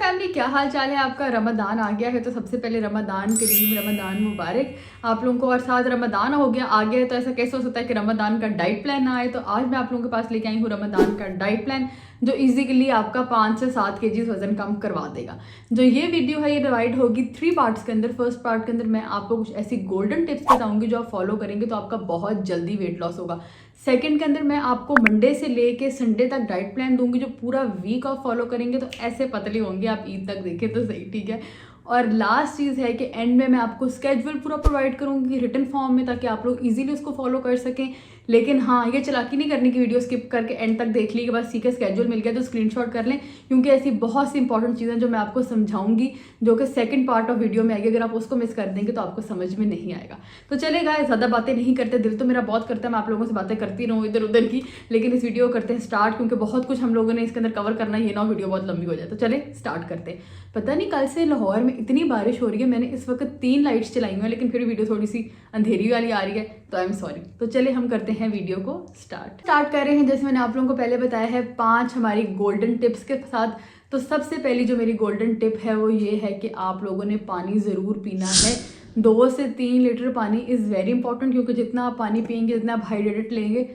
Family, क्या हाल चाल है आपका। रमदान आ गया है तो सबसे पहले रमदान करीम, रमदान मुबारक आप लोगों को। और साथ रमदान आ गया है तो ऐसा कैसे हो सकता है कि रमदान का डाइट प्लान ना आए। तो आज मैं आप लोगों के पास लेके आई हूँ रमदान का डाइट प्लान, जो इजीली आपका 5 से 7 kg वजन कम करवा देगा। जो ये वीडियो है ये डिवाइड होगी 3 पार्ट्स के अंदर। फर्स्ट पार्ट के अंदर मैं आपको कुछ ऐसी गोल्डन टिप्स बताऊंगी जो आप फॉलो करेंगे तो आपका बहुत जल्दी वेट लॉस होगा। सेकंड के अंदर मैं आपको मंडे से लेके संडे तक डाइट प्लान दूंगी जो पूरा वीक आप फॉलो करेंगे तो ऐसे पतले होंगे आप ईद तक देखें तो सही, ठीक है। और लास्ट चीज़ है कि एंड में मैं आपको स्केड्यूल पूरा प्रोवाइड करूंगी रिटन फॉर्म में, ताकि आप लोग इजीली उसको फॉलो कर सकें। लेकिन हाँ, ये चालाकी नहीं करनी कि वीडियो स्किप करके एंड तक देख ली कि बस ठीक है स्केड्यूल मिल गया तो स्क्रीनशॉट कर लें, क्योंकि ऐसी बहुत सी इंपॉर्टेंट चीज़ें जो मैं आपको समझाऊंगी जो कि सेकंड पार्ट ऑफ वीडियो में आएगी। अगर आप उसको मिस कर देंगे तो आपको समझ में नहीं आएगा। तो चलेगा, ज़्यादा बातें नहीं करते, दिल तो मेरा बहुत करता है मैं आप लोगों से बातें करती रहूँ इधर उधर की, लेकिन इस वीडियो को करते हैं स्टार्ट, क्योंकि बहुत कुछ हम लोगों ने इसके अंदर कवर करना है, ये ना वीडियो बहुत लंबी हो जाए। तो चले स्टार्ट करते हैं। पता नहीं कल से लाहौर में इतनी बारिश हो रही है, मैंने इस वक्त 3 लाइट्स चलाई हुई हैं लेकिन फिर वीडियो थोड़ी सी अंधेरी वाली आ रही है, तो आई एम सॉरी। तो चले हम करते हैं वीडियो को स्टार्ट कर रहे हैं। जैसे मैंने आप लोगों को पहले बताया है 5 हमारी गोल्डन टिप्स के साथ। तो सबसे पहली जो मेरी गोल्डन टिप है वो ये है कि आप लोगों ने पानी ज़रूर पीना है। 2 से 3 लीटर पानी इज़ वेरी इंपॉर्टेंट, क्योंकि जितना आप पानी पियेंगे, जितना आप हाइड्रेटेड लेंगे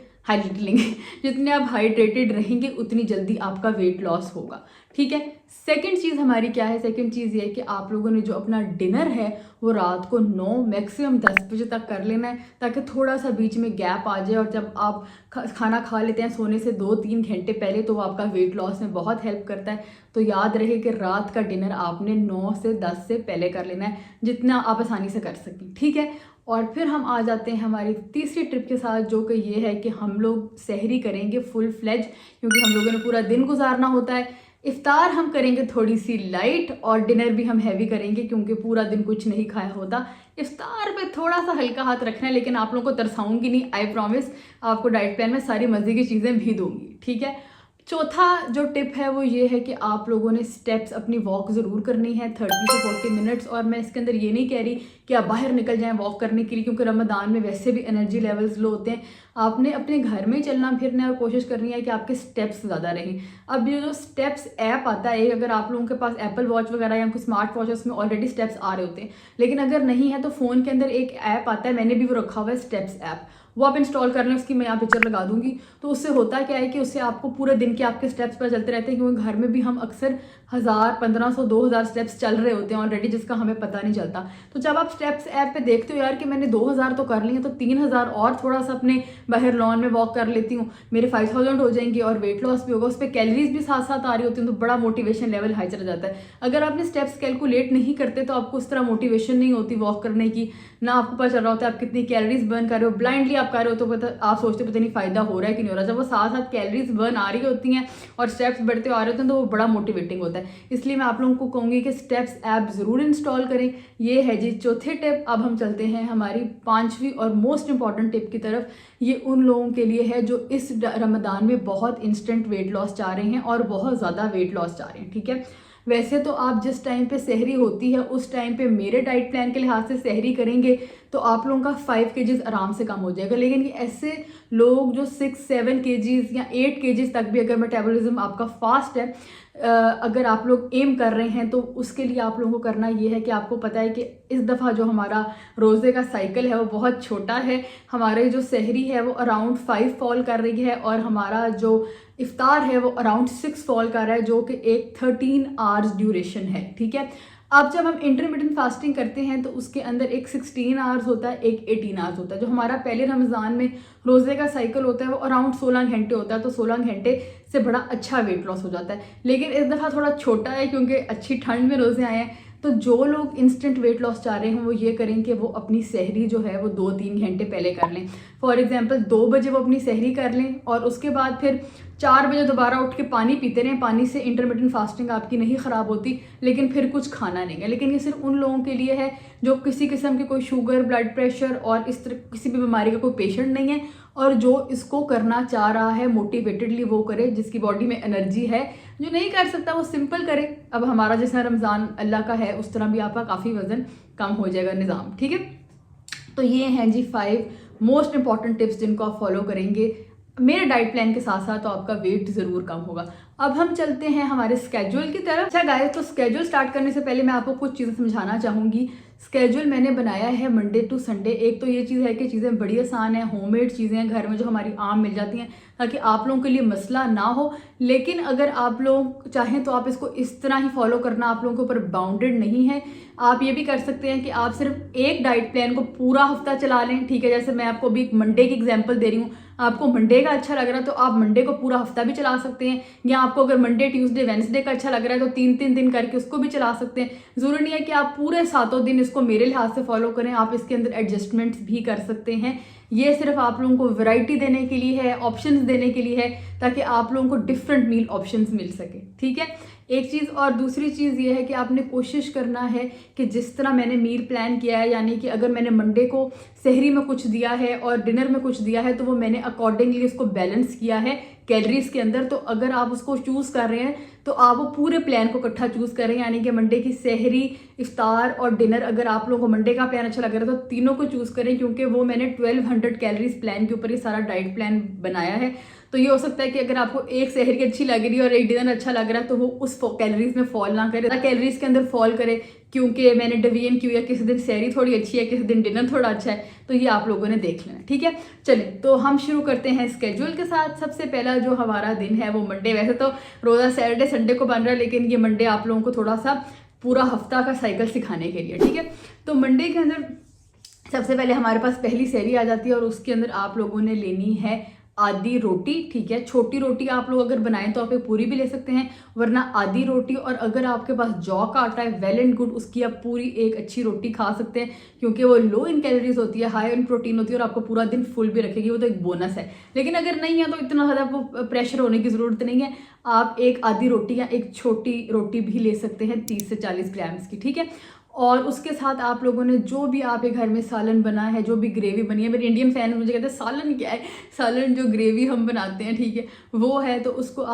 जितने आप हाइड्रेटेड रहेंगे उतनी जल्दी आपका वेट लॉस होगा, ठीक है। सेकंड चीज़ हमारी क्या है, सेकंड चीज़ ये है कि आप लोगों ने जो अपना डिनर है वो रात को 9 मैक्सिमम 10 बजे तक कर लेना है, ताकि थोड़ा सा बीच में गैप आ जाए। और जब आप खाना खा लेते हैं सोने से 2-3 घंटे पहले तो वो आपका वेट लॉस में बहुत हेल्प करता है। तो याद रहे कि रात का डिनर आपने 9 से 10 से पहले कर लेना है, जितना आप आसानी से कर सकें, ठीक है। और फिर हम आ जाते हैं हमारी तीसरी ट्रिप के साथ, जो कि ये है कि हम लोग सहरी करेंगे फुल फ्लेज, क्योंकि हम लोगों ने पूरा दिन गुजारना होता है। इफ्तार हम करेंगे थोड़ी सी लाइट और डिनर भी हम हैवी करेंगे, क्योंकि पूरा दिन कुछ नहीं खाया होता। इफ्तार पे थोड़ा सा हल्का हाथ रखना है, लेकिन आप लोगों को तरसाऊंगी नहीं, आई प्रॉमिस। आपको डाइट प्लान में सारी मज़े की चीज़ें भी दूंगी, ठीक है। चौथा जो टिप है वो ये है कि आप लोगों ने स्टेप्स अपनी वॉक ज़रूर करनी है 30 से 40 मिनट्स। और मैं इसके अंदर ये नहीं कह रही कि आप बाहर निकल जाएं वॉक करने के लिए, क्योंकि रमदान में वैसे भी एनर्जी लेवल्स लो होते हैं। आपने अपने घर में चलना फिरना और कोशिश करनी है कि आपके स्टेप्स ज़्यादा रहें। अब ये जो स्टेप्स ऐप आता है, अगर आप लोगों के पास एप्पल वॉच वगैरह या कुछ स्मार्ट वॉच, उसमें ऑलरेडी स्टेप्स आ रहे होते हैं, लेकिन अगर नहीं है तो फ़ोन के अंदर एक ऐप आता है, मैंने भी वो रखा हुआ है स्टेप्स ऐप, वो आप इंस्टॉल कर लें। उसकी मैं यहाँ पिक्चर लगा दूंगी। तो उससे होता क्या है कि उससे आपको पूरे दिन के आपके स्टेप्स पर चलते रहते हैं, क्योंकि घर में भी हम अक्सर 1000, 1500, 2000 स्टेप्स चल रहे होते हैं ऑलरेडी, जिसका हमें पता नहीं चलता। तो जब आप स्टेप्स ऐप पे देखते हो यार कि मैंने 2000 तो कर लिए हैं, तो 3000 और थोड़ा सा अपने बाहर लॉन में वॉक कर लेती हूँ, मेरे 5000 हो जाएंगे और वेट लॉस भी होगा। उस पर कैलोरीज भी साथ साथ आ रही होती हैं, तो बड़ा मोटिवेशन लेवल हाई चला जाता है। अगर आपने स्टेप्स कैलकुलेट नहीं करते तो आपको उस तरह मोटिवेशन नहीं होती वॉक करने की, ना आपको पता चल रहा होता है आप कितनी कैलोरीज बर्न कर रहे हो। ब्लाइंडली आप कर रहे हो तो पता, आप सोचते पता नहीं फायदा हो रहा है कि नहीं हो रहा। जब वो साथ साथ कैलोरीज बर्न आ रही होती हैं और स्टेप्स बढ़ते आ रहे होते हैं तो वो बड़ा मोटिवेटिंग होता है। इसलिए मैं आप लोगों को कहूँगी कि स्टेप्स ऐप ज़रूर इंस्टॉल करें। ये है जी चौथे टिप। अब हम चलते हैं हमारी 5वीं और मोस्ट इंपॉर्टेंट टिप की तरफ। ये उन लोगों के लिए है जो इस रमदान में बहुत इंस्टेंट वेट लॉस चाह रहे हैं और बहुत ज़्यादा वेट लॉस चाह रहे हैं, ठीक है। वैसे तो आप जिस टाइम पे सहरी होती है उस टाइम पे मेरे डाइट प्लान के लिहाज से सहरी करेंगे तो आप लोगों का 5 kg आराम से कम हो जाएगा। लेकिन ये ऐसे लोग जो 6-7 kg या 8 kg तक भी, अगर मेटाबॉलिज्म आपका फास्ट है, अगर आप लोग एम कर रहे हैं, तो उसके लिए आप लोगों को करना ये है कि आपको पता है कि इस दफ़ा जो हमारा रोज़े का साइकिल है वो बहुत छोटा है। हमारे जो सहरी है वो अराउंड 5 फॉल कर रही है और हमारा जो इफ्तार है वो अराउंड 6 फॉल कर रहा है, जो कि एक 13 आवर्स ड्यूरेशन है, ठीक है। अब जब हम इंटरमिटेंट फास्टिंग करते हैं तो उसके अंदर एक 16 आवर्स होता है, एक 18 आवर्स होता है। जो हमारा पहले रमज़ान में रोज़े का साइकिल होता है वो अराउंड 16 घंटे होता है, तो 16 घंटे से बड़ा अच्छा वेट लॉस हो जाता है। लेकिन इस दफ़ा थोड़ा छोटा है क्योंकि अच्छी ठंड में रोज़े आए हैं। तो जो लोग इंस्टेंट वेट लॉस चाह रहे हैं वो ये करें कि वो अपनी सहरी जो है वो 2-3 घंटे पहले कर लें। फॉर एग्जांपल 2 बजे वो अपनी सहरी कर लें और उसके बाद फिर 4 बजे दोबारा उठ के पानी पीते रहें। पानी से इंटरमिटेंट फास्टिंग आपकी नहीं ख़राब होती, लेकिन फिर कुछ खाना नहीं है। लेकिन ये सिर्फ उन लोगों के लिए है जो किसी किस्म की कोई शुगर, ब्लड प्रेशर और इस तरह किसी भी बीमारी का कोई पेशेंट नहीं है, और जो इसको करना चाह रहा है मोटिवेटेडली वो करे, जिसकी बॉडी में एनर्जी है। जो नहीं कर सकता वो सिंपल करे। अब हमारा जैसा रमज़ान अल्लाह का है उस तरह भी आपका काफ़ी वज़न कम हो जाएगा निज़ाम, ठीक है। तो ये हैं जी 5 मोस्ट इंपॉर्टेंट टिप्स जिनको आप फॉलो करेंगे मेरे डाइट प्लान के साथ साथ तो आपका वेट ज़रूर कम होगा। अब हम चलते हैं हमारे स्केड्यूल की तरफ। अच्छा गाइस, तो स्केड्यूल स्टार्ट करने से पहले मैं आपको कुछ चीज़ें समझाना चाहूँगी। स्केड्यूल मैंने बनाया है मंडे टू संडे। एक तो ये चीज़ है कि चीज़ें बड़ी आसान है, होममेड चीज़ें हैं घर में जो हमारी आम मिल जाती हैं, ताकि आप लोगों के लिए मसला ना हो। लेकिन अगर आप लोग चाहें तो आप इसको इस तरह ही फॉलो करना आप लोगों के ऊपर बाउंडेड नहीं है। आप ये भी कर सकते हैं कि आप सिर्फ एक डाइट प्लान को पूरा हफ्ता चला लें, ठीक है। जैसे मैं आपको अभी मंडे की एग्जांपल दे रही हूँ, आपको मंडे का अच्छा लग रहा है तो आप मंडे को पूरा हफ्ता भी चला सकते हैं, या आपको अगर मंडे ट्यूसडे वेडनेसडे का अच्छा लग रहा है तो 3-3 दिन करके उसको भी चला सकते हैं। ज़रूरी नहीं है कि आप पूरे 7 दिन इसको मेरे लिहाज से फॉलो करें, आप इसके अंदर एडजस्टमेंट्स भी कर सकते हैं। ये सिर्फ आप लोगों को वैरायटी देने के लिए है, ऑप्शंस देने के लिए है, ताकि आप लोगों को डिफरेंट मील ऑप्शंस मिल सके, ठीक है। एक चीज़ और दूसरी चीज़ ये है कि आपने कोशिश करना है कि जिस तरह मैंने मील प्लान किया है, यानी कि अगर मैंने मंडे को सहरी में कुछ दिया है और डिनर में कुछ दिया है तो वो मैंने अकॉर्डिंगली उसको बैलेंस किया है कैलोरीज के अंदर। तो अगर आप उसको चूज़ कर रहे हैं तो आप वो पूरे प्लान को इकट्ठा चूज़ करें, यानी कि मंडे की सहरी, इफ्तार और डिनर। अगर आप लोगों को मंडे का प्लान अच्छा लग रहा है तो तीनों को चूज़ करें, क्योंकि वो मैंने 1200 कैलोरीज प्लान के ऊपर ये सारा डाइट प्लान बनाया है। तो ये हो सकता है कि अगर आपको एक सहरी अच्छी लग रही है और एक डिनर अच्छा लग रहा है तो वो उस कैलोरीज में फॉल ना करे, कैलोरीज के अंदर फॉल करे, क्योंकि मैंने डिवीजन की है, किसी दिन सहरी थोड़ी अच्छी है, किसी दिन डिनर थोड़ा अच्छा है। तो ये आप लोगों ने देख लेना, ठीक है। चलिए तो हम शुरू करते हैं स्केड्यूल के साथ। सबसे पहला जो हमारा दिन है वो मंडे। वैसे तो रोज़ा सैटरडे संडे को बन रहा है, लेकिन ये मंडे आप लोगों को थोड़ा सा पूरा हफ्ता का साइकिल सिखाने के लिए, ठीक है। तो मंडे के अंदर सबसे पहले हमारे पास पहली सहरी आ जाती है और उसके अंदर आप लोगों ने लेनी है आधी रोटी, ठीक है। छोटी रोटी आप लोग अगर बनाएं तो आप एक पूरी भी ले सकते हैं, वरना आधी रोटी। और अगर आपके पास जौ का आटा है, वेल एंड गुड, उसकी आप पूरी एक अच्छी रोटी खा सकते हैं, क्योंकि वो लो इन कैलोरीज होती है, हाई इन प्रोटीन होती है और आपको पूरा दिन फुल भी रखेगी। वो तो एक बोनस है। लेकिन अगर नहीं है तो इतना ज़्यादा वो प्रेशर होने की ज़रूरत नहीं है। आप एक आधी रोटी या एक छोटी रोटी भी ले सकते हैं 30 से 40 ग्राम्स की, ठीक है। और उसके साथ आप लोगों ने जो भी आपके घर में सालन बना है, जो भी ग्रेवी बनी है, मेरे इंडियन फैन मुझे कहते हैं सालन क्या है, सालन जो ग्रेवी हम बनाते हैं, ठीक है, वो है। तो उसको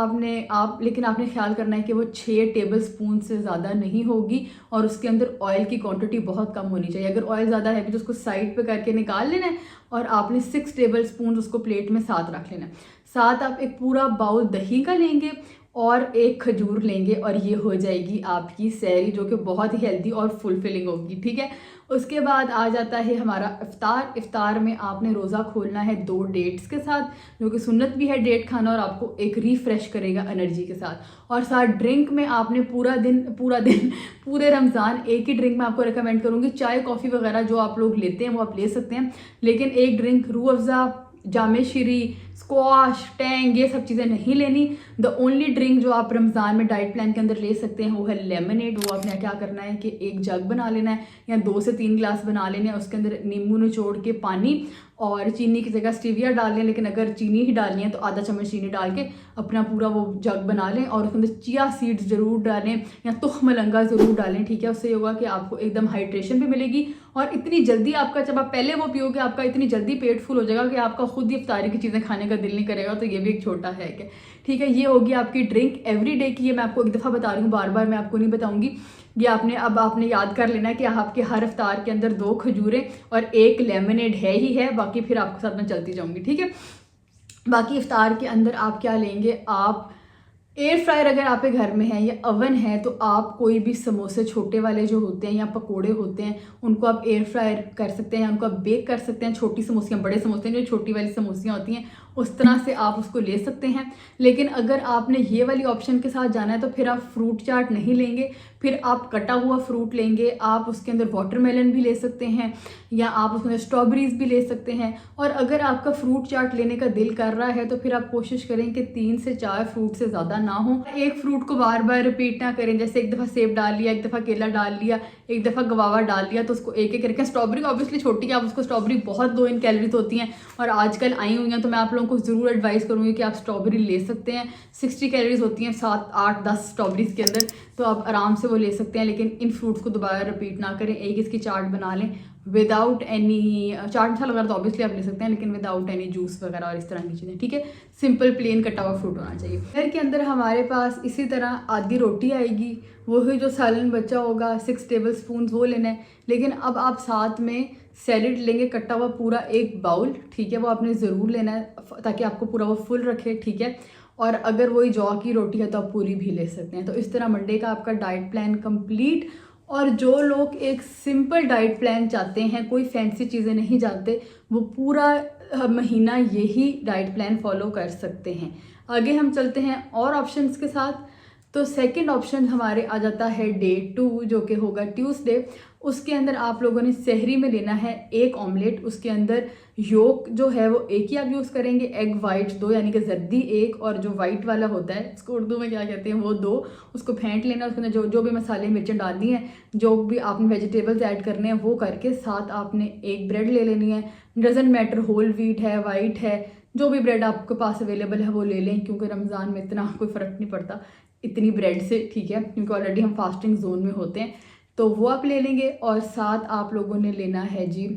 लेकिन आपने ख्याल करना है कि वो 6 टेबल स्पून से ज़्यादा नहीं होगी और उसके अंदर ऑयल की क्वांटिटी बहुत कम होनी चाहिए। अगर ऑयल ज़्यादा है तो उसको साइड पे करके निकाल लेना है और आपने 6 टेबल स्पून उसको प्लेट में साथ रख लेना है। साथ आप एक पूरा बाउल दही का लेंगे और एक खजूर लेंगे और ये हो जाएगी आपकी सहरी, जो कि बहुत ही हेल्दी और फुलफिलिंग होगी, ठीक है। उसके बाद आ जाता है हमारा इफ्तार। इफ्तार में आपने रोज़ा खोलना है 2 डेट्स के साथ, जो कि सुन्नत भी है डेट खाना और आपको एक रिफ़्रेश करेगा एनर्जी के साथ। और साथ ड्रिंक में आपने पूरा दिन पूरे रमज़ान एक ही ड्रिंक मैं आपको रिकमेंड करूँगी। चाय कॉफ़ी वगैरह जो आप लोग लेते हैं वो आप ले सकते हैं, लेकिन एक ड्रिंक रूह अफ़ज़ा, जामे शीरी, स्क्वाश, टैंग, ये सब चीज़ें नहीं लेनी। द ओनली ड्रिंक जो आप रमज़ान में डाइट प्लान के अंदर ले सकते हैं वो है लेमनेड। वो आपने क्या करना है कि एक जग बना लेना है या 2 से 3 गिलास बना लेने हैं, उसके अंदर नींबू निचोड़ के पानी और चीनी की जगह स्टीविया डाल लें, लेकिन अगर चीनी ही डालनी है तो आधा चम्मच चीनी डाल के अपना पूरा वो जग बना लें और उसके अंदर चिया सीड्स ज़रूर डालें या तुख मलंगा ज़रूर डालें, ठीक है। उससे होगा कि आपको एकदम हाइड्रेशन भी मिलेगी और इतनी जल्दी आपका, जब आप पहले वो पियोगे आपका इतनी जल्दी पेट फुल हो जाएगा कि आपका खुद ही इफ्तारी की चीज़ें खाने का दिल नहीं करेगा। तो ये भी एक छोटा है क्या, ठीक है। ये होगी आपकी ड्रिंक एवरी डे की। ये मैं आपको एक दफ़ा बता रही हूँ, बार बार मैं आपको नहीं बताऊँगी। ये आपने याद कर लेना कि आपके हर इफ्तार के अंदर 2 खजूरें और 1 लेमनेड है ही है, बाकी फिर आपके साथ मैं चलती जाऊँगी, ठीक है। बाकी इफ्तार के अंदर आप क्या लेंगे, आप एयर फ्रायर अगर आपके घर में है या अवन है तो आप कोई भी समोसे छोटे वाले जो होते हैं या पकोड़े होते हैं उनको आप एयर फ्रायर कर सकते हैं या उनको आप बेक कर सकते हैं। छोटी समोसियाँ, बड़े समोसे जो छोटी वाली समोसियाँ होती हैं उस तरह से आप उसको ले सकते हैं। लेकिन अगर आपने ये वाली ऑप्शन के साथ जाना है तो फिर आप फ्रूट चाट नहीं लेंगे, फिर आप कटा हुआ फ्रूट लेंगे। आप उसके अंदर वाटरमेलन भी ले सकते हैं या आप उसके अंदर स्ट्रॉबेरीज भी ले सकते हैं। और अगर आपका फ्रूट चाट लेने का दिल कर रहा है तो फिर आप कोशिश करें कि 3 से 4 फ्रूट से ज़्यादा ना हो। एक फ्रूट को बार बार रिपीट ना करें, जैसे एक दफ़ा सेब डाल लिया, एक दफ़ा केला डाल लिया, एक दफ़ा गवावा डाल लिया, तो उसको एक एक करके। स्ट्रॉबेरी ऑब्वियसली छोटी है, आप उसको, स्ट्रॉबेरी बहुत लो इन कैलोरीज होती हैं और आजकल आई हुई हैं, तो मैं आप लोगों को ज़रूर एडवाइस करूँगी कि आप स्ट्रॉबेरी ले सकते हैं। 60 कैलोरीज होती हैं 7, 8, 10 स्ट्रॉबेरीज के अंदर, तो आप आराम से वो ले सकते हैं। लेकिन इन फ्रूट्स को दोबारा रिपीट ना करें, एक इसकी चाट बना लें, विदाउट एनी चाट मसाला वगैरह तो ऑब्वियसली आप ले सकते हैं, लेकिन विदाउट एनी जूस वगैरह और इस तरह की चीज़ें, ठीक है। सिंपल प्लेन कटा हुआ फ्रूट होना चाहिए। फिर के अंदर हमारे पास इसी तरह आधी रोटी आएगी, वही जो सालन बचा होगा 6 टेबल स्पून वो लेना है। लेकिन अब आप साथ में सैलेड लेंगे कटा हुआ पूरा 1 बाउल, ठीक है, वो आपने ज़रूर लेना है ताकि आपको पूरा वो फुल रखे, ठीक है। और अगर वही जौ की रोटी है तो आप पूरी भी ले सकते हैं। तो इस तरह मंडे का आपका डाइट प्लान कंप्लीट। और जो लोग एक सिंपल डाइट प्लान चाहते हैं, कोई फैंसी चीज़ें नहीं चाहते, वो पूरा महीना यही डाइट प्लान फॉलो कर सकते हैं। आगे हम चलते हैं और ऑप्शंस के साथ। तो सेकंड ऑप्शन हमारे आ जाता है डे 2, जो कि होगा ट्यूसडे। उसके अंदर आप लोगों ने सहरी में लेना है 1 ऑमलेट, उसके अंदर योक जो है वो 1 ही आप यूज़ करेंगे, एग वाइट 2 यानी कि जर्दी 1, और जो वाइट वाला होता है उसको उर्दू में क्या कहते हैं वो 2, उसको फेंट लेना। उसके अंदर जो भी मसाले मिर्चें डालनी है, जो भी आपने वेजिटेबल्स ऐड करने हैं वो करके, साथ आपने 1 ब्रेड ले लेनी है। डजंट मैटर होल व्हीट है, वाइट है, जो भी ब्रेड आपके पास अवेलेबल है वो ले लें, क्योंकि रमज़ान में इतना कोई फ़र्क नहीं पड़ता इतनी ब्रेड से, ठीक है, क्योंकि ऑलरेडी हम फास्टिंग जोन में होते हैं। तो वो आप ले लेंगे। और साथ आप लोगों ने लेना है जी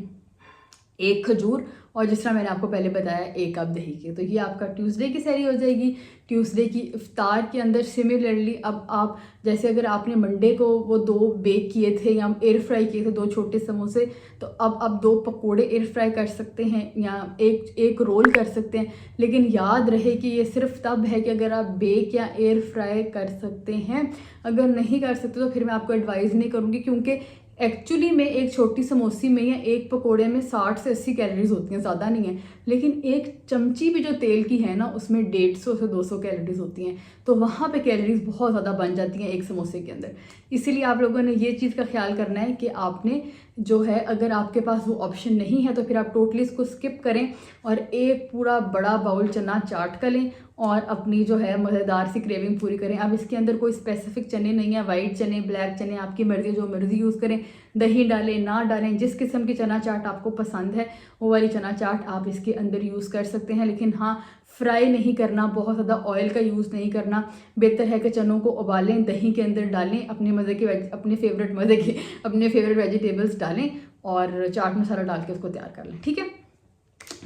1 खजूर, और जिस तरह मैंने आपको पहले बताया 1 कप दही के। तो ये आपका ट्यूसडे की सहरी हो जाएगी। ट्यूसडे की इफ्तार के अंदर सिमिलरली अब आप जैसे अगर आपने मंडे को वो 2 बेक किए थे या एयर फ्राई किए थे 2 छोटे समोसे, तो अब आप 2 पकोड़े एयर फ्राई कर सकते हैं या एक रोल कर सकते हैं। लेकिन याद रहे कि ये सिर्फ तब है कि अगर आप बेक या एयर फ्राई कर सकते हैं। अगर नहीं कर सकते तो फिर मैं आपको एडवाइज़ नहीं करूँगी, क्योंकि एक्चुअली में एक छोटी समोसी में या एक पकोड़े में 60 से 80 कैलोरीज होती हैं, ज़्यादा नहीं है। लेकिन एक चमची भी जो तेल की है ना, उसमें 150 से 200 कैलोरीज होती हैं। तो वहाँ पे कैलोरीज बहुत ज़्यादा बन जाती हैं एक समोसे के अंदर। इसीलिए आप लोगों ने ये चीज़ का ख्याल करना है कि आपने जो है, अगर आपके पास वो ऑप्शन नहीं है तो फिर आप टोटली इसको स्किप करें और एक पूरा बड़ा बाउल चना चाट कर लें और अपनी जो है मज़ेदार सी क्रेविंग पूरी करें। अब इसके अंदर कोई स्पेसिफिक चने नहीं है, वाइट चने, ब्लैक चने, आपकी मर्ज़ी, जो मर्ज़ी यूज़ करें। दही डालें ना डालें, जिस किस्म की चना चाट आपको पसंद है वो वाली चना चाट आप इसके अंदर यूज़ कर सकते हैं। लेकिन हाँ, फ्राई नहीं करना, बहुत ज़्यादा ऑयल का यूज़ नहीं करना। बेहतर है कि चनों को उबालें, दही के अंदर डालें, अपने मज़े के अपने फेवरेट वेजिटेबल्स डालें और चाट मसाला डाल के उसको तैयार कर लें, ठीक है।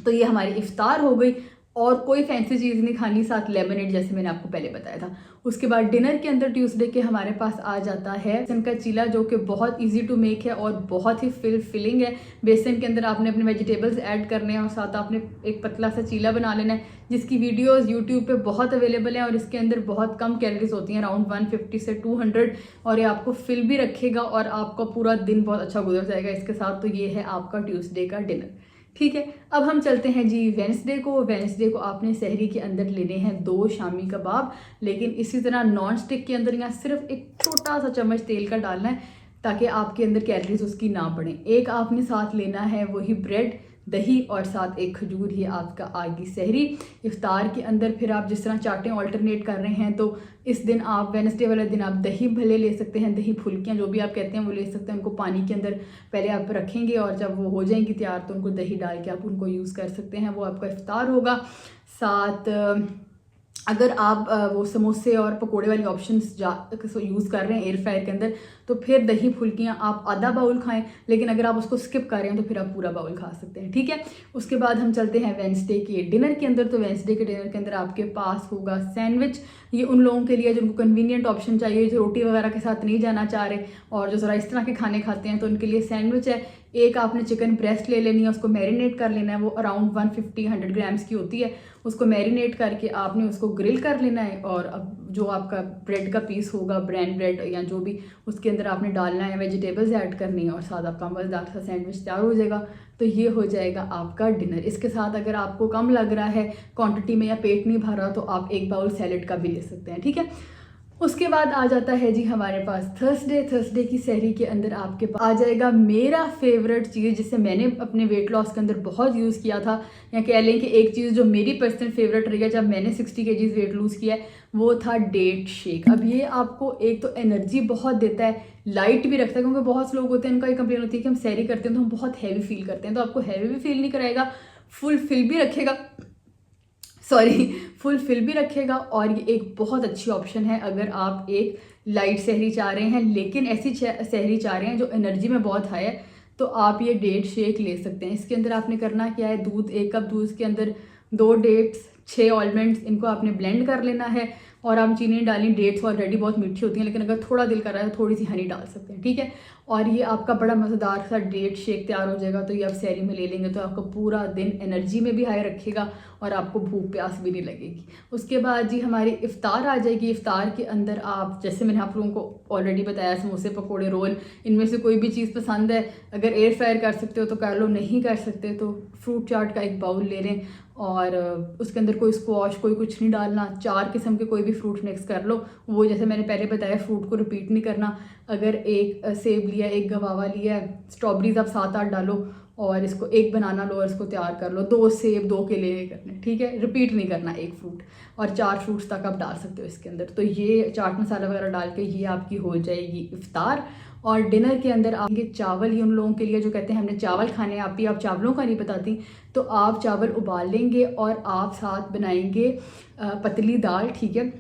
तो ये हमारी इफ्तार हो गई और कोई फैंसी चीज़ नहीं खानी, साथ लेमनेड जैसे मैंने आपको पहले बताया था। उसके बाद डिनर के अंदर ट्यूसडे के हमारे पास आ जाता है बेसन का चीला, जो कि बहुत इजी टू मेक है और बहुत ही फिलिंग है। बेसन के अंदर आपने अपने वेजिटेबल्स ऐड करने हैं और साथ आपने एक पतला सा चीला बना लेना है, जिसकी वीडियोस यूट्यूब पे बहुत अवेलेबल हैं और इसके अंदर बहुत कम कैलोरीज होती हैं, अराउंड 150 से 200, और ये आपको फिल भी रखेगा और आपका पूरा दिन बहुत अच्छा गुजर जाएगा इसके साथ। तो ये है आपका ट्यूसडे का डिनर, ठीक है। अब हम चलते हैं जी वेडनेसडे को आपने सहरी के अंदर लेने हैं 2 शामी कबाब, लेकिन इसी तरह नॉन स्टिक के अंदर यहाँ सिर्फ एक छोटा सा चम्मच तेल का डालना है ताकि आपके अंदर कैलोरीज उसकी ना बढ़े। एक आपने साथ लेना है वही ब्रेड, दही और साथ 1 खजूर। ही आपका आगे सहरी। इफ्तार के अंदर फिर आप जिस तरह चाटें ऑल्टरनेट कर रहे हैं, तो इस दिन आप वेडनेसडे वाले दिन आप दही भले ले सकते हैं, दही फुल्कियाँ जो भी आप कहते हैं वो ले सकते हैं। उनको पानी के अंदर पहले आप रखेंगे और जब वो हो जाएंगी तैयार तो उनको दही डाल के आप उनको यूज़ कर सकते हैं, वो आपका इफ्तार होगा। साथ अगर आप वो समोसे और पकोड़े वाली ऑप्शंस यूज़ कर रहे हैं एयर फ्रायर के अंदर, तो फिर दही फुल्कियाँ आप आधा बाउल खाएं, लेकिन अगर आप उसको स्किप कर रहे हैं तो फिर आप पूरा बाउल खा सकते हैं, ठीक है। उसके बाद हम चलते हैं वेडनेसडे के डिनर के अंदर। तो वेडनेसडे के डिनर के अंदर आपके पास होगा सैंडविच। ये उन लोगों के लिए जिनको कन्वीनियंट ऑप्शन चाहिए, जो रोटी वगैरह के साथ नहीं जाना चाह रहे और जो ज़रा इस तरह के खाने खाते हैं, तो उनके लिए सैंडविच है। एक आपने चिकन ब्रेस्ट ले लेनी है, उसको मैरिनेट कर लेना है, वो अराउंड 150-100 ग्राम्स की होती है। उसको मैरिनेट करके आपने उसको ग्रिल कर लेना है और अब जो आपका ब्रेड का पीस होगा, ब्राउन ब्रेड या जो भी, उसके अंदर आपने डालना है, वेजिटेबल्स ऐड करनी है और साथ आपका मज़ेदार सा सैंडविच तैयार हो जाएगा। तो ये हो जाएगा आपका डिनर। इसके साथ अगर आपको कम लग रहा है क्वांटिटी में या पेट नहीं भर रहा, तो आप 1 बाउल सैलेड का भी ले सकते हैं, ठीक है। उसके बाद आ जाता है जी हमारे पास थर्सडे की सहरी के अंदर आपके पास आ जाएगा मेरा फेवरेट चीज़, जिसे मैंने अपने वेट लॉस के अंदर बहुत यूज़ किया था, या कह लें कि एक चीज़ जो मेरी पर्सनल फेवरेट रही है जब मैंने 60 kg वेट लूज़ किया है, वो था डेट शेक। अब ये आपको एक तो एनर्जी बहुत देता है, लाइट भी रखता है, क्योंकि बहुत से लोग होते हैं उनका ये कंप्लेन होती है कि हम सहरी करते हैं तो हम बहुत हैवी फील करते हैं। तो आपको हैवी भी फील नहीं कराएगा, फुल फिल भी रखेगा और ये एक बहुत अच्छी ऑप्शन है अगर आप एक लाइट सहरी चाह रहे हैं लेकिन ऐसी सहरी चाह रहे हैं जो एनर्जी में बहुत हाई है। तो आप ये डेट शेक ले सकते हैं। इसके अंदर आपने करना क्या है, दूध 1 कप दूध के अंदर 2 डेट्स, 6 ऑलमंड्स, इनको आपने ब्लेंड कर लेना है और आप चीनी डाली। डेट्स ऑलरेडी बहुत मीठी होती हैं, लेकिन अगर थोड़ा दिल कर रहा है तो थोड़ी सी हनी डाल सकते हैं, ठीक है। और ये आपका बड़ा मज़ेदार सा डेट शेक तैयार हो जाएगा। तो ये आप सहरी में ले लेंगे तो आपको पूरा दिन एनर्जी में भी हाई रखेगा और आपको भूख प्यास भी नहीं लगेगी। उसके बाद जी हमारी इफ्तार आ जाएगी। इफ्तार के अंदर आप, जैसे मैंने आप लोगों को ऑलरेडी बताया, समोसे, पकोड़े, रोल, इनमें से कोई भी चीज़ पसंद है, अगर एयर फ्रायर कर सकते हो तो कर लो, नहीं कर सकते तो फ्रूट चाट का एक बाउल ले लें और उसके अंदर कोई स्क्वाश, कोई कुछ नहीं डालना, 4 किस्म के कोई भी फ्रूट मिक्स कर लो। वो जैसे मैंने पहले बताया, फ्रूट को रिपीट नहीं करना। अगर 1 सेब लिया, 1 गवावा लिया है, स्ट्रॉबेरीज आप 7-8 डालो और इसको 1 बनाना लो और इसको तैयार कर लो। 2 सेब 2 केले करने, ठीक है, रिपीट नहीं करना 1 फ्रूट, और 4 फ्रूट्स तक आप डाल सकते हो इसके अंदर। तो ये चाट मसाला वगैरह डाल के ये आपकी हो जाएगी इफ्तार। और डिनर के अंदर आएंगे चावल। ही उन लोगों के लिए जो कहते हैं हमने चावल खाने हैं, आप चावलों का नहीं बताती, तो आप चावल उबाल लेंगे और आप साथ बनाएंगे पतली दाल, ठीक है,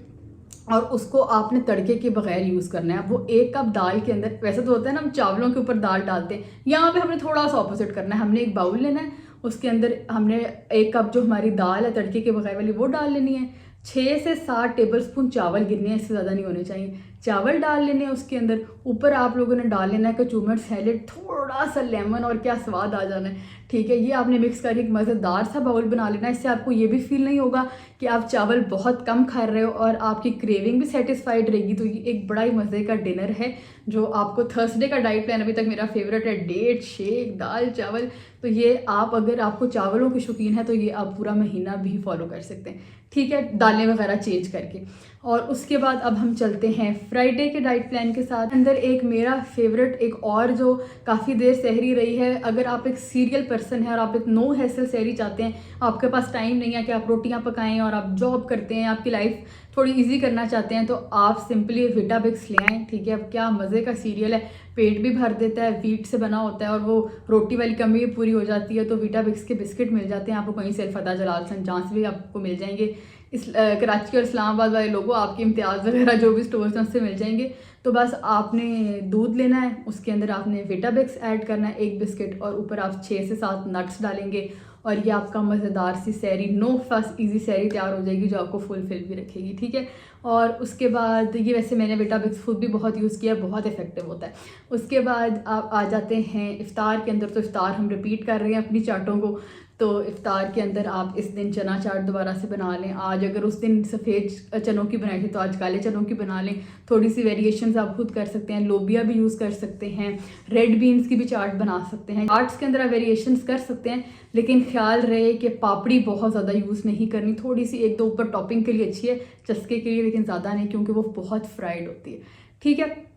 और उसको आपने तड़के के बगैर यूज़ करना है। वो 1 कप दाल के अंदर, वैसे तो होता है ना हम चावलों के ऊपर दाल डालते हैं, यहाँ पे हमने थोड़ा सा ऑपोजिट करना है। हमने एक बाउल लेना है, उसके अंदर हमने 1 कप जो हमारी दाल है तड़के के बगैर वाली वो डाल लेनी है। 6 से 7 टेबल स्पून चावल गिरने हैं, इससे ज़्यादा नहीं होने चाहिए। चावल डाल लेने हैं उसके अंदर। ऊपर आप लोगों ने डाल लेना है कचूमर, सैलेड, थोड़ा सा लेमन, और क्या स्वाद आ जाना है, ठीक है। ये आपने मिक्स करके एक मज़ेदार सा बाउल बना लेना। इससे आपको ये भी फील नहीं होगा कि आप चावल बहुत कम खा रहे हो और आपकी क्रेविंग भी सेटिस्फाइड रहेगी। तो ये एक बड़ा ही मज़े का डिनर है जो आपको थर्सडे का डाइट प्लान अभी तक मेरा फेवरेट है, डेट शेक, दाल चावल। तो ये आप, अगर आपको चावलों के शौकीन है तो ये आप पूरा महीना भी फॉलो कर सकते हैं, ठीक है, दालें वगैरह चेंज करके। और उसके बाद अब हम चलते हैं फ्राइडे के डाइट प्लान के साथ। अंदर एक मेरा फेवरेट, एक और जो काफ़ी देर सहरी रही है, अगर आप एक सीरियल पर्सन हैं और आप एक नो हैसल सहरी चाहते हैं, आपके पास टाइम नहीं है कि आप रोटियां पकाएं और आप जॉब करते हैं, आपकी लाइफ थोड़ी इजी करना चाहते हैं, तो आप सिंपली वीटाबिक्स ले आएँ, ठीक है। अब क्या मज़े का सीरियल है, पेट भी भर देता है, व्हीट से बना होता है और वो रोटी वाली कमी भी पूरी हो जाती है। तो वीटाबिक्स के बिस्किट मिल जाते हैं आपको कहीं से, फता जलाल सन जहाँ से भी आपको मिल जाएंगे। इस कराची और इस्लामाबाद वाले लोगों, आपके इम्तियाज़ वगैरह जो भी स्टोर्स हैं उससे मिल जाएंगे। तो बस आपने दूध लेना है, उसके अंदर आपने वीटाबिक्स ऐड करना है, 1 बिस्किट, और ऊपर आप 6 से 7 नट्स डालेंगे और ये आपका मज़ेदार सी सहरी, नो फस इजी सहरी तैयार हो जाएगी जो आपको फुलफिल भी रखेगी, ठीक है। और उसके बाद ये, वैसे मैंने वीटाबिक्स खुद भी बहुत यूज़ किया, बहुत इफेक्टिव होता है। उसके बाद आप आ जाते हैं इफ्तार के अंदर। तो इफ्तार हम रिपीट कर रहे हैं अपनी चाटों को। तो इफ्तार के अंदर आप इस दिन चना चाट दोबारा से बना लें। आज अगर उस दिन सफ़ेद चनों की बनाई थी तो आज काले चनों की बना लें। थोड़ी सी वेरिएशंस आप खुद कर सकते हैं, लोबिया भी यूज़ कर सकते हैं, रेड बीन्स की भी चाट बना सकते हैं। चाट्स के अंदर आप वेरिएशंस कर सकते हैं, लेकिन ख्याल रहे कि पापड़ी बहुत ज़्यादा यूज़ नहीं करनी। थोड़ी सी 1-2 ऊपर टॉपिंग के लिए अच्छी है, चस्के के लिए, लेकिन ज़्यादा नहीं, क्योंकि वो बहुत फ्राइड होती है, ठीक है।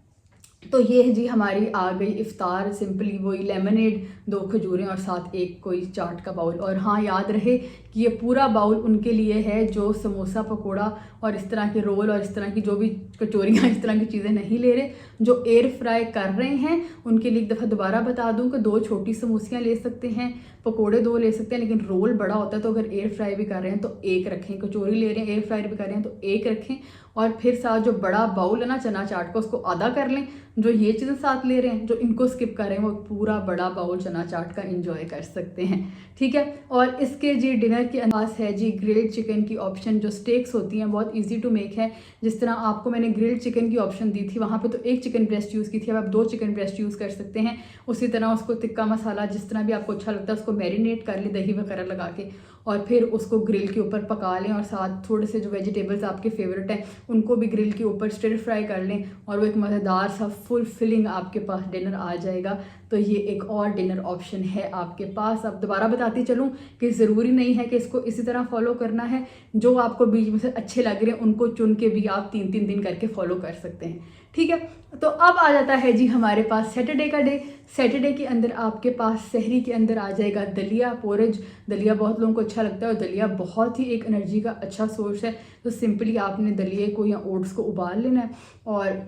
तो ये है जी हमारी आ गई इफ्तार, सिंपली वही लेमनेड, 2 खजूरें और साथ एक कोई चाट का बाउल। और हाँ, याद रहे कि ये पूरा बाउल उनके लिए है जो समोसा, पकोड़ा और इस तरह के रोल और इस तरह की जो भी कचौरियाँ, इस तरह की चीज़ें नहीं ले रहे, जो एयर फ्राई कर रहे हैं उनके लिए एक दफ़ा दोबारा बता दूं कि 2 छोटी समोसियाँ ले सकते हैं, पकोड़े 2 ले सकते हैं, लेकिन रोल बड़ा होता है तो अगर एयर फ्राई भी कर रहे हैं तो 1 रखें, कचौरी ले रहे हैं एयर फ्राई भी कर रहे हैं तो 1 रखें। और फिर साथ जो बड़ा बाउल है ना चना चाट का, उसको आधा कर लें। जो ये चीज़ें साथ ले रहे हैं, जो इनको स्किप कर रहे हैं, वो पूरा बड़ा बाउल चना चाट का एंजॉय कर सकते हैं, ठीक है। और इसके जी डिनर के अंदाज है जी ग्रिल्ड चिकन की ऑप्शन, जो स्टेक्स होती हैं बहुत इजी टू मेक है। जिस तरह आपको मैंने ग्रिल्ड चिकन की ऑप्शन दी थी, वहाँ पे तो 1 चिकन ब्रेस्ट यूज़ की थी, अब आप 2 चिकन ब्रेस्ट यूज़ कर सकते हैं। उसी तरह उसको टिक्का मसाला जिस तरह भी आपको अच्छा लगता है उसको मैरिनेट कर लें दही वगैरह लगा के, और फिर उसको ग्रिल के ऊपर पका लें। और साथ थोड़े से जो वेजिटेबल्स आपके फेवरेट हैं उनको भी ग्रिल के ऊपर स्टिर फ्राई कर लें, और वो एक मज़ेदार सा फुल फिलिंग आपके पास डिनर आ जाएगा। तो ये एक और डिनर ऑप्शन है आपके पास। अब दोबारा बताती चलूँ कि ज़रूरी नहीं है कि इसको इसी तरह फॉलो करना है, जो आपको बीच में से अच्छे लग रहे हैं उनको चुन के भी आप 3-3 दिन करके फॉलो कर सकते हैं, ठीक है। तो अब आ जाता है जी हमारे पास सैटरडे का डे। सैटरडे के अंदर आपके पास सहरी के अंदर आ जाएगा दलिया, पोरज। दलिया बहुत लोगों को अच्छा लगता है और दलिया बहुत ही एक एनर्जी का अच्छा सोर्स है। तो सिंपली आपने दलिए को या ओट्स को उबाल लेना है और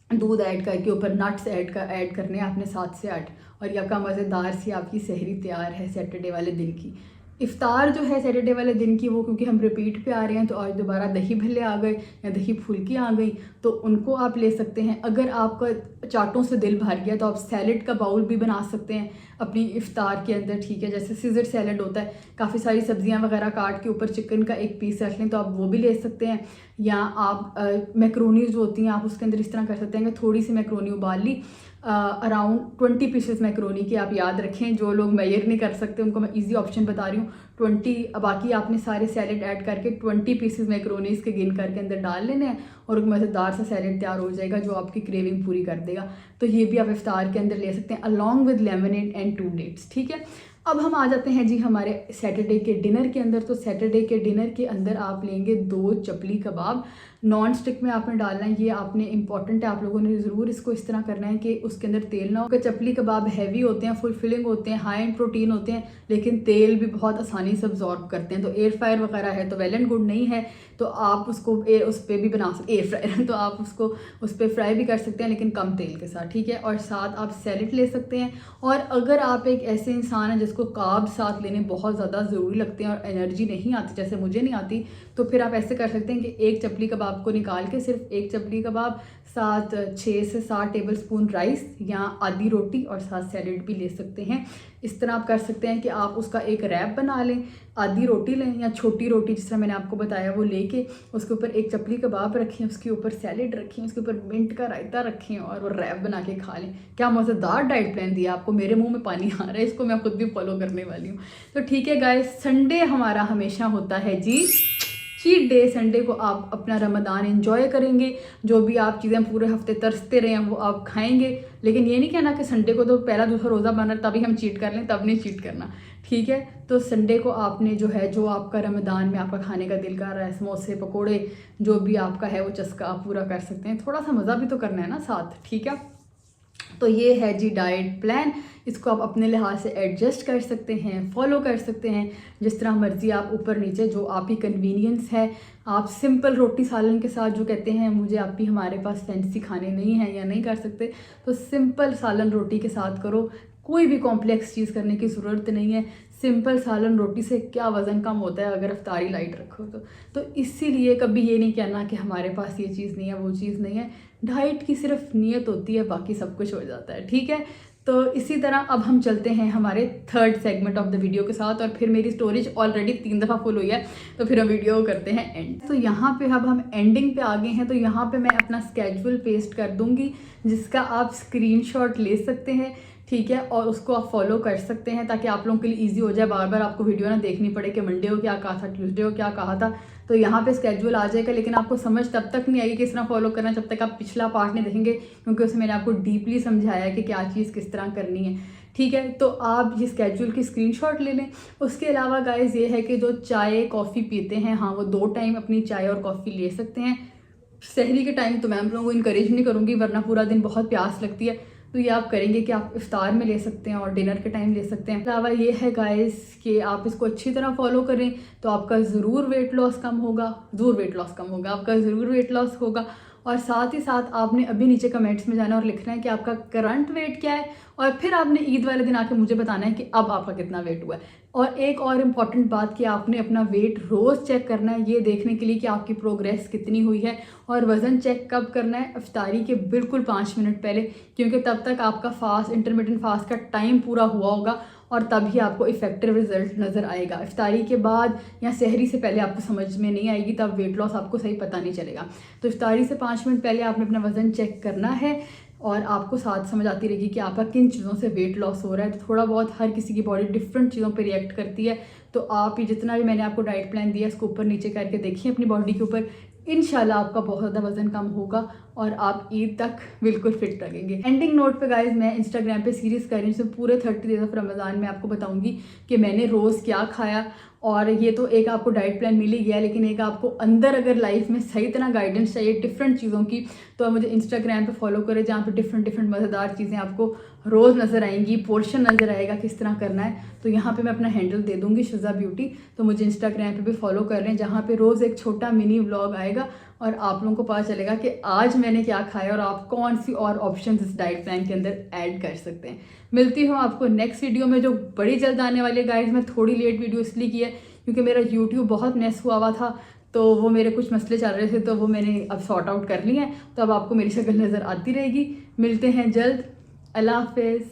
दूध ऐड करके ऊपर नट्स ऐड करने हैं आपने 7 से 8, और यह का मज़ेदार सी आपकी सहरी तैयार है सैटरडे वाले दिन की। इफ्तार जो है सैटरडे वाले दिन की, वो क्योंकि हम रिपीट पे आ रहे हैं तो आज दोबारा दही भल्ले आ गए या दही फुल्की आ गई, तो उनको आप ले सकते हैं। अगर आपका चाटों से दिल भर गया तो आप सैलड का बाउल भी बना सकते हैं अपनी इफ्तार के अंदर, ठीक है। जैसे सीजर सैलड होता है, काफ़ी सारी सब्जियां वगैरह काट के ऊपर चिकन का एक पीस रख लें तो आप वो भी ले सकते हैं। या आप मैक्रोनी जो होती हैं आप उसके अंदर इस तरह कर सकते हैं कि थोड़ी सी मैक्रोनी उबाल ली, अराउंड 20 पीसेस मैक्रोनी की, आप याद रखें। जो लोग मेजर नहीं कर सकते उनको मैं इजी ऑप्शन बता रही हूँ, 20। बाकी आपने सारे सैलेड ऐड करके 20 पीसेस मैक्रोनीस के गिन करके अंदर डाल लेने हैं और एक मज़ेदार सा सैलेड तैयार हो जाएगा जो आपकी क्रेविंग पूरी कर देगा। तो ये भी आप इफ्तार के अंदर ले सकते हैं along with lemonade and 2 dates, ठीक है। अब हम आ जाते हैं जी हमारे सैटरडे के डिनर के अंदर। तो सैटरडे के डिनर के अंदर आप लेंगे 2 चपली कबाब, नॉन स्टिक में आपने डालना है। ये आपने इंपॉर्टेंट है, आप लोगों ने ज़रूर इसको इस तरह करना है कि उसके अंदर तेल ना हो। चपली कबाब हैवी होते हैं, फुल फिलिंग होते हैं, हाई इन प्रोटीन होते हैं, लेकिन तेल भी बहुत आसानी से अब्जॉर्ब करते हैं। तो एयर फ्रायर वगैरह है तो वेल एंड गुड, नहीं है तो आप उसको उस पर भी बना सकते, एयर फ्रायर तो आप उसको उस पर फ्राई भी कर सकते हैं लेकिन कम तेल के साथ, ठीक है। और साथ आप सैलेड ले सकते हैं। और अगर आप एक ऐसे इंसान हैं जिसको कार्ब साथ लेने बहुत ज़्यादा ज़रूरी लगते हैं और एनर्जी नहीं आती, जैसे मुझे नहीं आती, तो फिर आप ऐसे कर सकते हैं कि एक चपली कबाब को निकाल के सिर्फ एक चपली कबाब, साथ 6 से 7 टेबलस्पून राइस या आधी रोटी और साथ सैलेड भी ले सकते हैं। इस तरह आप कर सकते हैं कि आप उसका एक रैप बना लें, आधी रोटी लें या छोटी रोटी जिस तरह मैंने आपको बताया वो लेके उसके ऊपर एक चपली कबाब रखें, उसके ऊपर सैलेड रखें, उसके ऊपर मिंट का रायता रखें और वो रैप बना के खा लें। क्या मज़ेदार डाइट प्लान दिया आपको, मेरे मुंह में पानी आ रहा है, इसको मैं खुद भी फॉलो करने वाली हूँ। तो ठीक है गाइस, संडे हमारा हमेशा होता है जी चीट डे। संडे को आप अपना रमदान एंजॉय करेंगे, जो भी आप चीज़ें पूरे हफ्ते तरसते रहे हैं वो आप खाएंगे। लेकिन ये नहीं कहना कि संडे को तो पहला दूसरा रोज़ा बन रहा है तभी हम चीट कर लें, तब नहीं चीट करना, ठीक है। तो संडे को आपने जो है, जो आपका रमदान में आपका खाने का दिल कर रहा है, समोसे पकोड़े जो भी आपका है वो चस्का आप पूरा कर सकते हैं। थोड़ा सा मज़ा भी तो करना है ना साथ, ठीक है। तो ये है जी डाइट प्लान, इसको आप अपने लिहाज से एडजस्ट कर सकते हैं, फॉलो कर सकते हैं जिस तरह मर्जी, आप ऊपर नीचे जो आप ही कन्वीनियंस है। आप सिंपल रोटी सालन के साथ जो कहते हैं मुझे आप भी हमारे पास फैंसी खाने नहीं हैं या नहीं कर सकते, तो सिंपल सालन रोटी के साथ करो, कोई भी कॉम्प्लेक्स चीज़ करने की ज़रूरत नहीं है। सिंपल सालन रोटी से क्या वज़न कम होता है अगर अफ्तारी लाइट रखो तो इसीलिए कभी ये नहीं कहना कि हमारे पास ये चीज़ नहीं है वो चीज़ नहीं है। डाइट की सिर्फ नीयत होती है, बाकी सब कुछ हो जाता है, ठीक है। तो इसी तरह अब हम चलते हैं हमारे third segment of the video के साथ, और फिर मेरी स्टोरेज ऑलरेडी 3 दफ़ा फुल हुई है तो फिर हम वीडियो करते हैं एंड। तो यहाँ पे अब हम एंडिंग पे आ गए हैं, तो यहाँ पे मैं अपना स्केड्यूल पेस्ट कर दूँगी जिसका आप स्क्रीनशॉट ले सकते हैं, ठीक है, और उसको आप फॉलो कर सकते हैं ताकि आप लोगों के लिए इजी हो जाए, बार बार आपको वीडियो ना देखनी पड़े कि मंडे को क्या कहा था, ट्यूसडे को क्या कहा था। तो यहाँ पे स्केड्यूल आ जाएगा, लेकिन आपको समझ तब तक नहीं आएगी किस तरह फॉलो करना जब तक आप पिछला पार्ट नहीं देखेंगे, क्योंकि उसमें मैंने आपको डीपली समझाया है कि क्या चीज़ किस तरह करनी है, ठीक है। तो आप ये स्केड्यूल की स्क्रीनशॉट ले लें। उसके अलावा गाइस ये है कि जो चाय कॉफ़ी पीते हैं, हाँ वो 2 टाइम अपनी चाय और कॉफ़ी ले सकते हैं। सहरी के टाइम तो मैं आप लोगों को इनकरेज नहीं करूँगी वरना पूरा दिन बहुत प्यास लगती है, तो ये आप करेंगे कि आप इफ्तार में ले सकते हैं और डिनर के टाइम ले सकते हैं। अलावा ये है गाइस कि आप इसको अच्छी तरह फॉलो करें तो आपका ज़रूर वेट लॉस कम होगा, आपका ज़रूर वेट लॉस होगा। और साथ ही साथ आपने अभी नीचे कमेंट्स में जाना और लिखना है कि आपका करंट वेट क्या है, और फिर आपने ईद वाले दिन आके मुझे बताना है कि अब आपका कितना वेट हुआ है। और एक और इम्पॉर्टेंट बात कि आपने अपना वेट रोज़ चेक करना है, ये देखने के लिए कि आपकी प्रोग्रेस कितनी हुई है। और वज़न चेक कब करना है, इफ्तारी के बिल्कुल 5 मिनट पहले, क्योंकि तब तक आपका फास्ट इंटरमिटेंट फास्ट का टाइम पूरा हुआ होगा और तभी आपको इफेक्टिव रिजल्ट नज़र आएगा। इफ्तारी के बाद या सहरी से पहले आपको समझ में नहीं आएगी, तब वेट लॉस आपको सही पता नहीं चलेगा। तो इफ्तारी से 5 मिनट पहले आपने अपना वज़न चेक करना है और आपको साथ समझ आती रहेगी कि आपका किन चीज़ों से वेट लॉस हो रहा है। तो थोड़ा बहुत हर किसी की बॉडी डिफरेंट चीज़ों पे रिएक्ट करती है, तो आप ये जितना भी मैंने आपको डाइट प्लान दिया इसको ऊपर नीचे करके देखिए अपनी बॉडी के ऊपर, इंशाल्लाह आपका बहुत ज़्यादा वजन कम होगा और आप ईद तक बिल्कुल फिट लगेंगे। एंडिंग नोट पे गाइज मैं इंस्टाग्राम पे सीरीज़ कर रही हूँ, पूरे 30 डेज ऑफ रमज़ान में आपको बताऊंगी कि मैंने रोज़ क्या खाया। और ये तो एक आपको डाइट प्लान मिल ही गया, लेकिन एक आपको अंदर अगर लाइफ में सही तरह गाइडेंस चाहिए डिफरेंट चीज़ों की, तो आप मुझे इंस्टाग्राम पे फॉलो करें जहाँ पे डिफरेंट मज़ेदार चीज़ें आपको रोज़ नज़र आएंगी, पोर्शन नज़र आएगा किस तरह करना है। तो यहाँ पे मैं अपना हैंडल दे दूँगी शुजा ब्यूटी, तो मुझे इंस्टाग्राम पे भी फॉलो कर लें जहाँ पे रोज़ एक छोटा मिनी व्लॉग आएगा और आप लोगों को पता चलेगा कि आज मैंने क्या खाया और आप कौन सी और ऑप्शन इस डाइट प्लान के अंदर ऐड कर सकते हैं। मिलती हूँ आपको नेक्स्ट वीडियो में जो बड़ी जल्द आने वाली है। गाइस मैं थोड़ी लेट वीडियो इसलिए की है क्योंकि मेरा यूट्यूब बहुत मेस हुआ था, तो वो मेरे कुछ मसले चल रहे थे, तो वो मैंने अब सॉर्ट आउट कर लिए हैं। तो अब आपको मेरी शक्ल नज़र आती रहेगी। मिलते हैं जल्द। अल्लाह हाफिज़।